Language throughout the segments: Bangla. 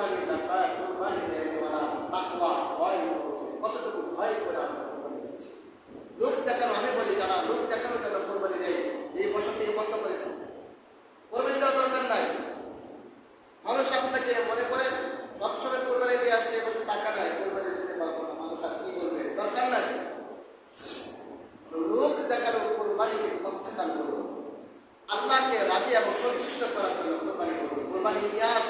কোরবানি দাতা, কোরবানি দেওয়ালা তাকওয়া ভয় হচ্ছে, কতটুকু ভয় করে আমরা কোরবানি দিচ্ছি। লোক দেখানো, আমি বলি যারা লোক দেখানোর জন্য কোরবানি দেয়, এই বছর থেকে বন্ধ করে দেন। কোরবানি দেওয়া দরকার নাই। মানুষ আপনাকে মনে করেন সবসময় কোরবানি দিয়ে আসছে, এবছর টাকা নাই, কোরবানি দিতে পারবো না, মানুষ আর কি বলবে, দরকার নাই। লোক দেখানো কোরবানিকে প্রত্যাখ্যান করুন। আল্লাহকে রাজি এবং সন্তুষ্ট করার জন্য কোরবানি করুন। কোরবানি ইতিহাস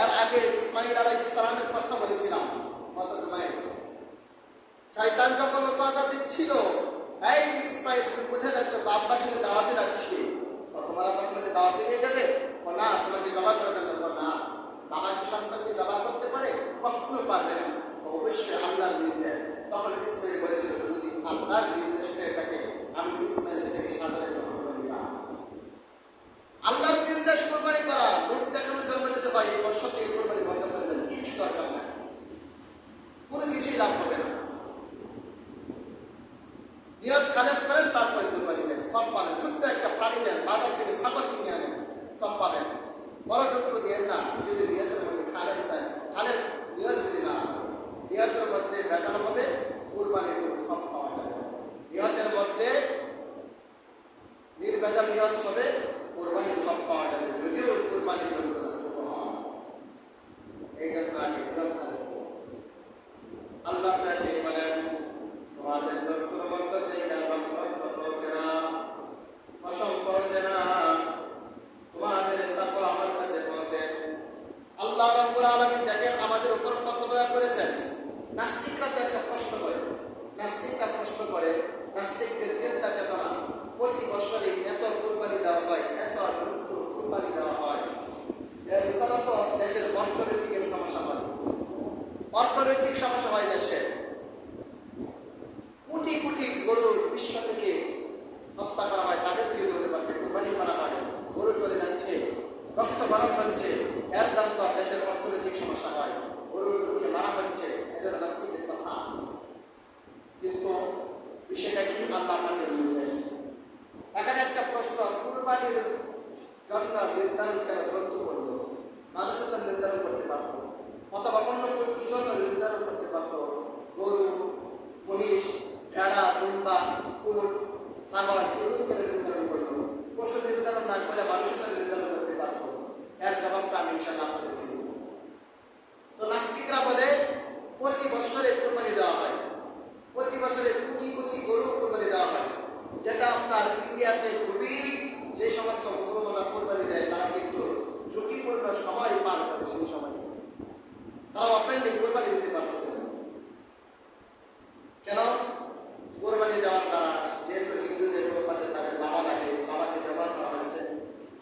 এর আগে ইসমাঈল আলাইহিস সালামের কথা বলেছিলাম গত জুমায়। শয়তান যখন ওয়াদা দিচ্ছিল, এই ইসমাঈল তুমি কোথায় যাচ্ছ? আব্বার সাথে দাওয়াতে যাচ্ছি। তোমার আব্বা তোমাকে দাওয়াতে নিয়ে যাবে? না, তোমাকে জবাব করার জন্য। না, বাবা কি সন্তানকে জবাব করতে পারে? কখনো পারবে না, অবশ্যই আল্লাহর নির্দেশ। তখন ইসমাঈল বলেছিল, যদি আল্লাহর নির্দেশ হয়ে থাকে আমি ইসমাঈল সেটাকে সাদরে গ্রহণ করি না। আল্লাহর নির্দেশ কোরবানি করা, লোক দেখানোর জন্য যদি হয় এই বর্ষ থেকে কোরবানি বন্ধ করে দেন, কিছু দরকার নাই, কোনো কিছুই লাভ হবে না। নিয়ত খালেজ করেন, তারপরে কোরবানি দেন, সব পাবেন। ছোট্ট একটা প্রাণী দেন, বাজার থেকে ছাগল কিনে আনেন, সব পাবেন। বড় যন্ত্র দিয়ে না, যদি নিয়তের মধ্যে খালেজ দেন, খালেজ নিয়ত যদি না, নিয়তের মধ্যে বেজাল হবে, কোরবানির সব পাওয়া যাবে। নিয়তের মধ্যে নির্বেজাল নিয়ত হবে, কোরবানির সব পাওয়া যাবে, যদিও কোরবানির জন্য ছোট হয়। এই জন্য আগে নিয়ত খালেজ করুন। আল্লাহ তাআলা বলেন, তোমাদের যন্ত্রের মধ্যে যে জ্ঞান পৌঁছে না, ফসল পৌঁছে না, তোমাদের তাকওয়া আমার কাছে পৌঁছে। আল্লাহ রাব্বুল আলামিন দেখেন আমাদের উপর কত দয়া করেছেন। নাস্তিকরা তো একটা প্রশ্ন করে, নাস্তিকদের চিন্তা চেতনা, প্রতি বছরে এত কোরবানি দেওয়া হয়, এত জন্তু কোরবানি দেওয়া হয়, এর ফলে তো দেশের অর্থনৈতিক সমস্যা হয়, অর্থনৈতিক সমস্যা হয় দেশের। কোটি কোটি গরু বিশ্ব থেকে হত্যা করা হয়, তাদের থেকে কোরবানি করা হয়, গরু চলে যাচ্ছে, রক্ত গরম হচ্ছে, এর দ্বারা তো দেশের অর্থনৈতিক সমস্যা হয়, গরুকে মারা হচ্ছে, এদের নাস্তিকের কথা। কিন্তু বিষয়টা কি? আল্লাহ আমাকে নির্দেশ। এখানে একটা প্রশ্ন, কোরবানির জন্য নির্ধারণ কেন জন্তু করল? মানুষও তো নির্ধারণ করতে পারত, অথবা অন্য কিছু নির্ধারণ করতে পারত। গরু, মহিষ, ভেড়া, দুম্বা, উট, ছাগল, এগুলো কেন নির্ধারণ করলো? পশু নির্ধারণ না করে মানুষও তো নির্ধারণ করতে পারত। এর জবাবটা আমি ইনশাআল্লাহ আপনাদের দিব। তো নাস্তিকরা বলে প্রতি বছরে কোরবানি দেওয়া হয়, প্রতি বছরে কোটি কোটি গরু কোরবানি দেওয়া হয়, যেটা আপনার ইন্ডিয়াতে খুবই, যে সমস্ত মুসলমানরা কোরবানি দেয় তারা কিন্তু ঝুঁকিপূর্ণ সময় পার করে। সেই সময় তারা অপেন্ডে কোরবানি দিতে পারতেছে না। কেন? কোরবানি দেওয়ার দ্বারা যেহেতু হিন্দুদের কোরবানি তাদের বাবা লাগে, বাবাকে জবান করা হয়েছে,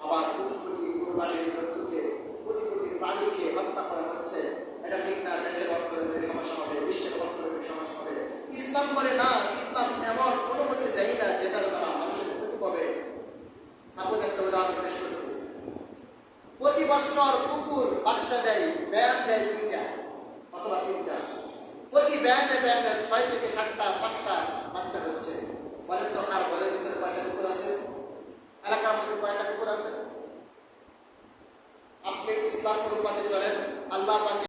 আবার কোটি কোটি কোরবানির জন্তুকে, কোটি কোটি প্রাণীকে হত্যা করা হচ্ছে, এটা ঠিক না। দেশের অর্থনৈতিক সমস্যা হবে, বিশ্বের অর্থনৈতিক সমস্যা হবে। ইসলাম বলে না, ইসলাম এমন অনুমতি দেয় না যেটার দ্বারা মানুষের ক্ষতি হবে। সাপোজ একটা উদাহরণ পেশ করছি, প্রতি বছর কুকুর বাচ্চা দেয়, ব্যান দেয় 2টা অথবা 3টা, প্রতি ব্যানে 6 থেকে 7টা 5টা বাচ্চা হচ্ছে। বলেন তো কার ঘরের ভিতরে কয়টা কুকুর আছে? এলাকার মধ্যে কয়টা কুকুর আছে? আপনি ইসলাম অনুপাতে চলেন, আল্লাহ